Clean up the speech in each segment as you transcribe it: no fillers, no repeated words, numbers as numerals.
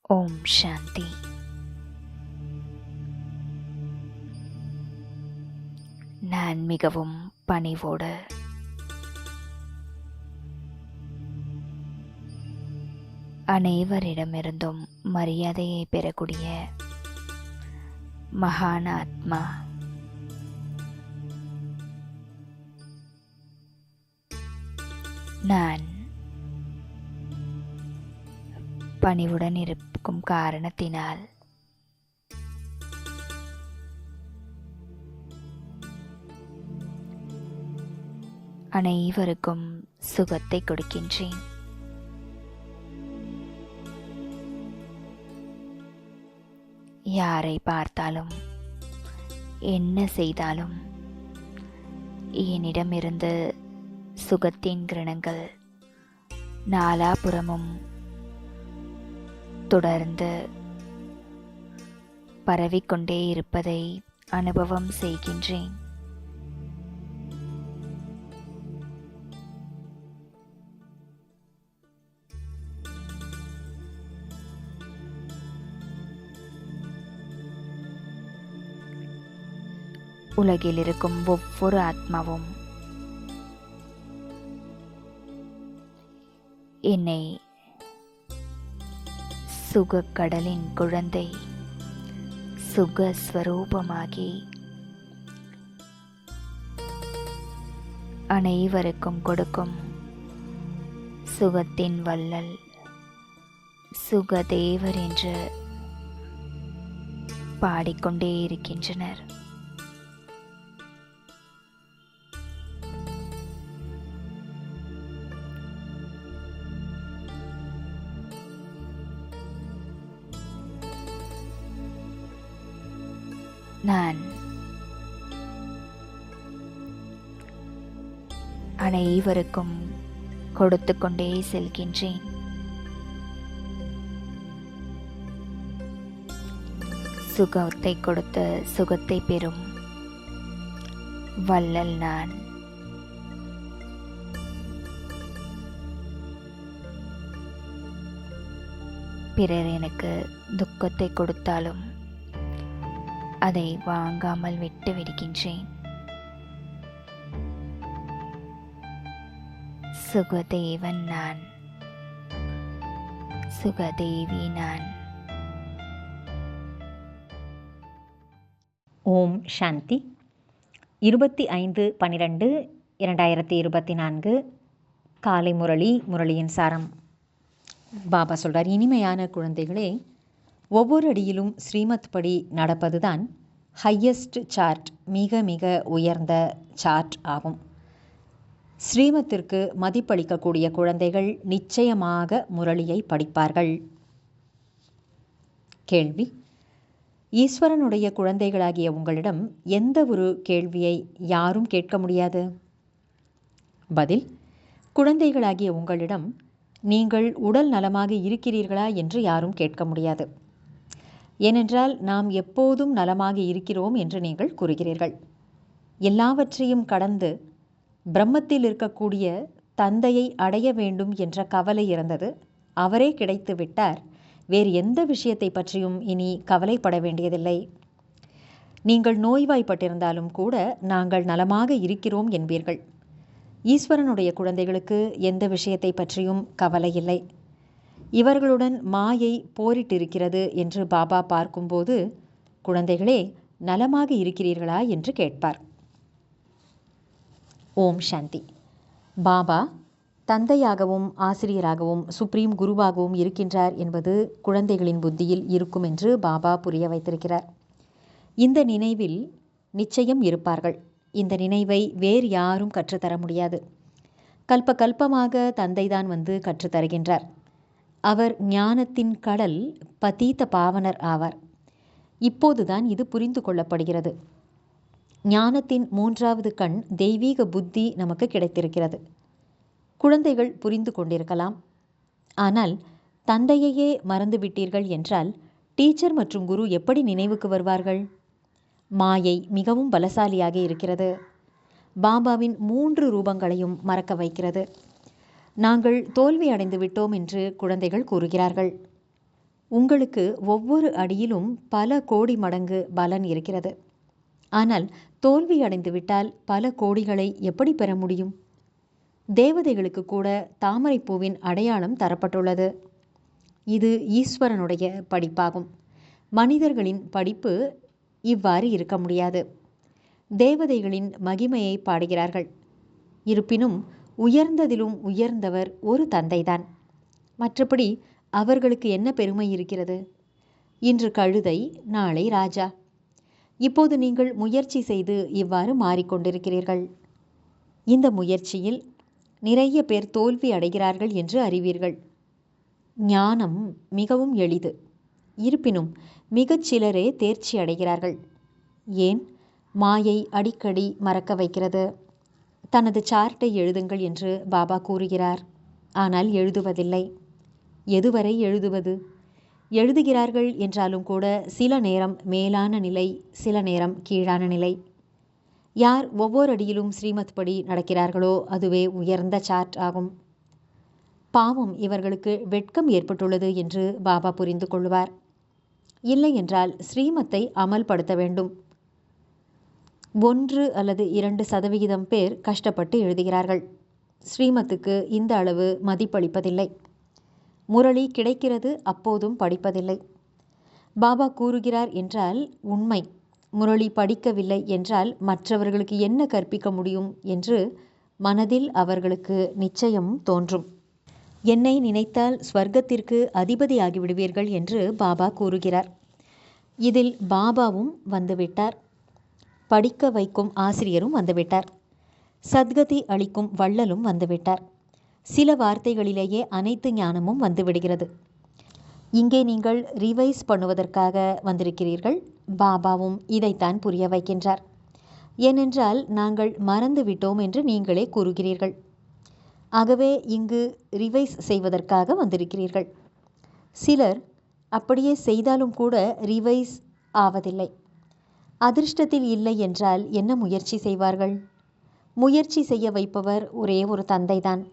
ஓம் சாந்தி. நான் மிகவும் பணிவோடு அனைவரிடமிருந்தும் மரியாதையை பெறக்கூடிய மகான் ஆத்மா. நான் பணிவுடன் இருக்கும் காரணத்தினால் அனைவருக்கும் சுகத்தை கொடுக்கின்றேன். யாரை பார்த்தாலும் என்ன செய்தாலும் என்னிடமிருந்து சுகத்தின் கிரணங்கள் நாலாபுறமும் தொடர்ந்து பரவிக்கொண்டே இருப்பதை அனுபவம் செய்கின்றேன். உலகில் இருக்கும் ஒவ்வொரு ஆத்மாவும் என்னை சுகக்கடலின் குழந்தை, சுகஸ்வரூபமாகி அனைவருக்கும் கொடுக்கும் சுகத்தின் வள்ளல், சுகதேவர் என்று பாடிக்கொண்டே இருக்கின்றனர். நான் அனைவருக்கும் கொடுத்து கொண்டே செல்கின்றேன். சுகத்தை கொடுத்து சுகத்தை பெறும் வள்ளல் நான். பிறர் எனக்கு துக்கத்தை கொடுத்தாலும் அதை வாங்காமல் விட்டு விடுகின்றேன். சுகதேவன் நான், சுகதேவி நான். ஓம் சாந்தி. 25/12/2024 காலை முரளியின் சாரம். பாபா சொல்றார், இனிமையான குழந்தைகளே, ஒவ்வொரு அடியிலும் ஸ்ரீமத் படி நடப்பதுதான் ஹையஸ்ட் சார்ட், மிக மிக உயர்ந்த சார்ட் ஆகும். ஸ்ரீமத்திற்கு மதிப்பளிக்கக்கூடிய குழந்தைகள் நிச்சயமாக முரளியை படிப்பார்கள். கேள்வி: ஈஸ்வரனுடைய குழந்தைகளாகிய உங்களிடம் எந்த ஒரு கேள்வியை யாரும் கேட்க முடியாது? பதில்: குழந்தைகளாகிய உங்களிடம் நீங்கள் உடல் நலமாக இருக்கிறீர்களா என்று யாரும் கேட்க முடியாது. ஏனென்றால் நாம் எப்போதும் நலமாக இருக்கிறோம் என்று நீங்கள் கூறுகிறீர்கள். எல்லாவற்றையும் கடந்து பிரம்மத்தில் இருக்கக்கூடிய தந்தையை அடைய வேண்டும் என்ற கவலை இருந்தது. அவரே கிடைத்து விட்டார். வேறு எந்த விஷயத்தை பற்றியும் இனி கவலைப்பட வேண்டியதில்லை. நீங்கள் நோய்வாய்ப்பட்டிருந்தாலும் கூட நாங்கள் நலமாக இருக்கிறோம் என்பீர்கள். ஈஸ்வரனுடைய குழந்தைகளுக்கு எந்த விஷயத்தை பற்றியும் கவலை இல்லை. இவர்களுடன் மாயை போரிட்டிருக்கிறது என்று பாபா பார்க்கும்போது, குழந்தைகளே நலமாக இருக்கிறீர்களா என்று கேட்பார். ஓம் சாந்தி. பாபா தந்தையாகவும் ஆசிரியராகவும் சுப்ரீம் குருவாகவும் இருக்கின்றார் என்பது குழந்தைகளின் புத்தியில் இருக்கும் என்று பாபா புரிய வைத்திருக்கிறார். இந்த நினைவில் நிச்சயம் இருப்பார்கள். இந்த நினைவை வேறு யாரும் கற்றுத்தர முடியாது. கல்பமாக தந்தைதான் வந்து கற்றுத்தருகின்றார். அவர் ஞானத்தின் கடல், பதீத பாவனர் ஆவார். இப்போதுதான் இது புரிந்து கொள்ளப்படுகிறது. ஞானத்தின் 3வது கண், தெய்வீக புத்தி நமக்கு கிடைத்திருக்கிறது. குழந்தைகள் புரிந்து கொண்டிருக்கலாம். ஆனால் தந்தையையே மறந்துவிட்டீர்கள் என்றால் டீச்சர் மற்றும் குரு எப்படி நினைவுக்கு வருவார்கள்? மாயை மிகவும் பலசாலியாக இருக்கிறது. பாபாவின் 3 ரூபங்களையும் மறக்க வைக்கிறது. நாங்கள் தோல்வி அடைந்து விட்டோம் என்று குழந்தைகள் கூறுகிறார்கள். உங்களுக்கு ஒவ்வொரு அடியிலும் பல கோடி மடங்கு பலன் இருக்கிறது. ஆனால் தோல்வி அடைந்து விட்டால் பல கோடிகளை எப்படி பெற முடியும்? தேவதைகளுக்கு கூட தாமரைப்பூவின் அடையாளம் தரப்பட்டுள்ளது. இது ஈஸ்வரனுடைய படிப்பாகும். மனிதர்களின் படிப்பு இவ்வாறு இருக்க முடியாது. தேவதைகளின் மகிமையை பாடுகிறார்கள். இருப்பினும் உயர்ந்ததிலும் உயர்ந்தவர் ஒரு தந்தைதான். மற்றபடி அவர்களுக்கு என்ன பெருமை இருக்கிறது? இன்று கழுதை, நாளை ராஜா. இப்போது நீங்கள் முயற்சி செய்து இவ்வாறு மாறிக்கொண்டிருக்கிறீர்கள். இந்த முயற்சியில் நிறைய பேர் தோல்வி அடைகிறார்கள் என்று அறிவீர்கள். ஞானம் மிகவும் எளிது. இருப்பினும் மிகச் சிலரே தேர்ச்சி அடைகிறார்கள். ஏன்? மாயை அடிக்கடி மறக்க வைக்கிறது. தனது சார்ட்டை எழுதுங்கள் என்று பாபா கூறுகிறார். ஆனால் எழுதுவதில்லை. எதுவரை எழுதுவது? எழுதுகிறார்கள் என்றாலும் கூட சில நேரம் மேலான நிலை, சில நேரம் கீழான நிலை. யார் ஒவ்வொரு அடியிலும் ஸ்ரீமத் படி நடக்கிறார்களோ அதுவே உயர்ந்த சார்ட் ஆகும். பாவம், இவர்களுக்கு வெட்கம் ஏற்பட்டுள்ளது என்று பாபா புரிந்து கொள்வார். இல்லை என்றால் ஸ்ரீமத்தை அமல்படுத்த வேண்டும். 1 அல்லது 2% பேர் கஷ்டப்பட்டு எழுதுகிறார்கள். ஸ்ரீமத்துக்கு இந்த அளவு மதிப்பளிப்பதில்லை. முரளி கிடைக்கிறது, அப்போதும் படிப்பதில்லை. பாபா கூறுகிறார் என்றால் உண்மை. முரளி படிக்கவில்லை என்றால் மற்றவர்களுக்கு என்ன கற்பிக்க முடியும் என்று மனதில் அவர்களுக்கு நிச்சயம் தோன்றும். என்னை நினைத்தால் ஸ்வர்க்கத்திற்கு அதிபதியாகிவிடுவீர்கள் என்று பாபா கூறுகிறார். இதில் பாபாவும் வந்துவிட்டார். படிக்க வைக்கும் ஆசிரியரும் வந்துவிட்டார். சத்கதி அளிக்கும் வள்ளலும் வந்துவிட்டார். சில வார்த்தைகளிலேயே அனைத்து ஞானமும் வந்துவிடுகிறது. இங்கே நீங்கள் ரிவைஸ் பண்ணுவதற்காக வந்திருக்கிறீர்கள். பாபாவும் இதைத்தான் புரிய வைக்கின்றார். ஏனென்றால் நாங்கள் மறந்து விட்டோம் என்று நீங்களே கூறுகிறீர்கள். ஆகவே இங்கு ரிவைஸ் செய்வதற்காக வந்திருக்கிறீர்கள். சிலர் அப்படியே செய்தாலும் கூட ரிவைஸ் ஆவதில்லை. அதிர்ஷ்டத்தில் இல்லை என்றால் என்ன முயற்சி செய்வார்கள்? முயற்சி செய்ய வைப்பவர் ஒரே ஒரு தந்தைதான்.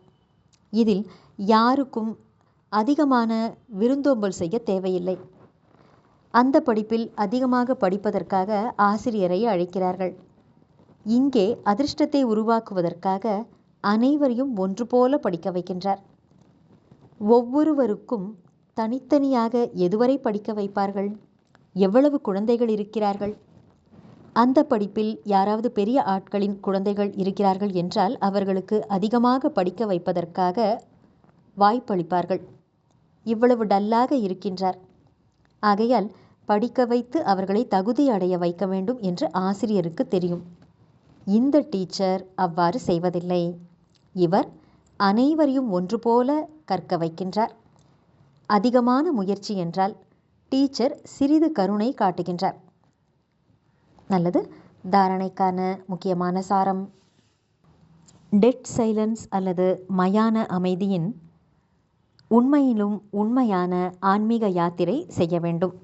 இதில் யாருக்கும் அதிகமான விருந்தோம்பல் செய்ய தேவையில்லை. அந்த படிப்பில் அதிகமாக படிப்பதற்காக ஆசிரியரை அழைக்கிறார்கள். இங்கே அதிர்ஷ்டத்தை உருவாக்குவதற்காக அனைவரையும் ஒன்று போல படிக்க வைக்கின்றார். ஒவ்வொருவருக்கும் தனித்தனியாக எதுவரை படிக்க வைப்பார்கள்? எவ்வளவு குழந்தைகள் இருக்கிறார்கள்? அந்த படிப்பில் யாராவது பெரிய ஆட்களின் குழந்தைகள் இருக்கிறார்கள் என்றால் அவர்களுக்கு அதிகமாக படிக்க வைப்பதற்காக வாய்ப்பளிப்பார்கள். இவ்வளவு டல்லாக இருக்கின்றார். ஆகையால் படிக்க வைத்து அவர்களை தகுதி அடைய வைக்க வேண்டும் என்று ஆசிரியருக்கு தெரியும். இந்த டீச்சர் அவ்வாறு செய்வதில்லை. இவர் அனைவரையும் ஒன்று போல கற்க வைக்கின்றார். அதிகமான முயற்சி என்றால் டீச்சர் சிறிது கருணை காட்டுகின்றார். நல்லது. தாரணைக்கான முக்கியமான சாரம்: டெட் சைலன்ஸ் அல்லது மயான அமைதியின் உண்மையிலும் உண்மையான ஆன்மீக யாத்திரை செய்ய வேண்டும்.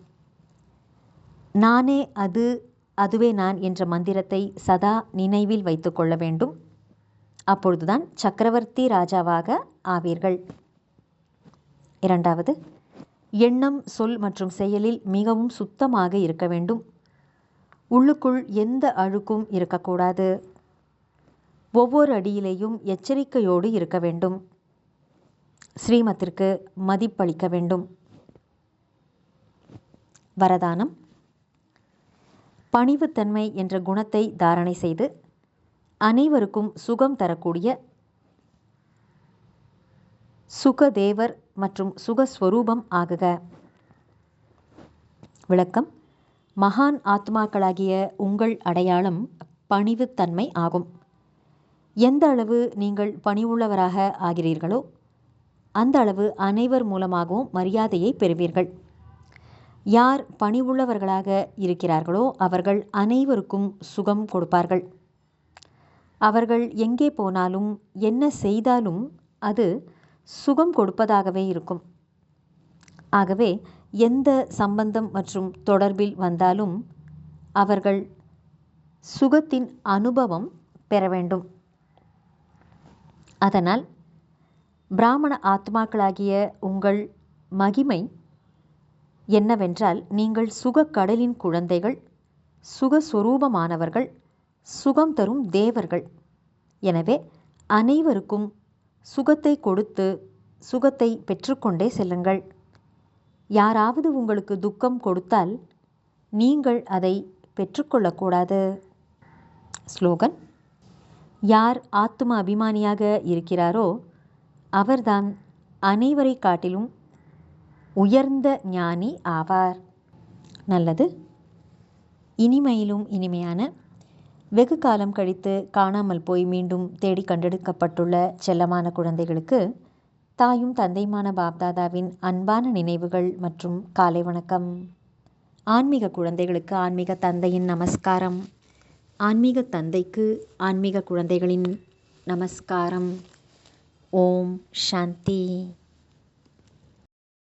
நானே அது, அதுவே நான் என்ற மந்திரத்தை சதா நினைவில் வைத்து கொள்ள வேண்டும். அப்பொழுதுதான் சக்கரவர்த்தி ராஜாவாக ஆவீர்கள். 2வது, எண்ணம், சொல் மற்றும் செயலில் மிகவும் சுத்தமாக இருக்க வேண்டும். உள்ளுக்குள் எந்த அழுக்கும் இருக்கக்கூடாது. ஒவ்வொரு அடியிலேயும் எச்சரிக்கையோடு இருக்க வேண்டும். ஸ்ரீமத்திற்கு மதிப்பளிக்க வேண்டும். வரதானம்: பணிவுத்தன்மை என்ற குணத்தை தாரணை செய்து அனைவருக்கும் சுகம் தரக்கூடிய சுகதேவர் மற்றும் சுகஸ்வரூபம் ஆகுக. விளக்கம்: மகான் ஆத்மாக்களாகிய உங்கள் அடையாளம் பணிவுத்தன்மை ஆகும். எந்த அளவு நீங்கள் பணிவுள்ளவராக ஆகிறீர்களோ அந்த அளவு அனைவர் மூலமாகவும் மரியாதையை பெறுவீர்கள். யார் பணிவுள்ளவர்களாக இருக்கிறார்களோ அவர்கள் அனைவருக்கும் சுகம் கொடுப்பார்கள். அவர்கள் எங்கே போனாலும் என்ன செய்தாலும் அது சுகம் கொடுப்பதாகவே இருக்கும். ஆகவே எந்த சம்பந்தம் மற்றும் தொடர்பில் வந்தாலும் அவர்கள் சுகத்தின் அனுபவம் பெற வேண்டும். அதனால் பிராமண ஆத்மாக்களாகிய உங்கள் மகிமை என்னவென்றால், நீங்கள் சுகக்கடலின் குழந்தைகள், சுகஸ்வரூபமானவர்கள், சுகம் தரும் தேவர்கள். எனவே அனைவருக்கும் சுகத்தை கொடுத்து சுகத்தை பெற்றுக்கொண்டே செல்லுங்கள். யாராவது உங்களுக்கு துக்கம் கொடுத்தால் நீங்கள் அதை பெற்றுக்கொள்ளக்கூடாது. ஸ்லோகன்: யார் ஆத்ம அபிமானியாக இருக்கிறாரோ அவர்தான் அனைவரை காட்டிலும் உயர்ந்த ஞானி ஆவார். நல்லது. இனிமையிலும் இனிமையான, வெகு காலம் கழித்து காணாமல் போய் மீண்டும் தேடி கண்டெடுக்கப்பட்டுள்ள செல்லமான குழந்தைகளுக்கு தாயும் தந்தையுமான பாப்தாதாவின் அன்பான நினைவுகள் மற்றும் காலை வணக்கம். ஆன்மீக குழந்தைகளுக்கு ஆன்மீக தந்தையின் நமஸ்காரம். ஆன்மீக தந்தைக்கு ஆன்மீக குழந்தைகளின் நமஸ்காரம். ஓம் சாந்தி.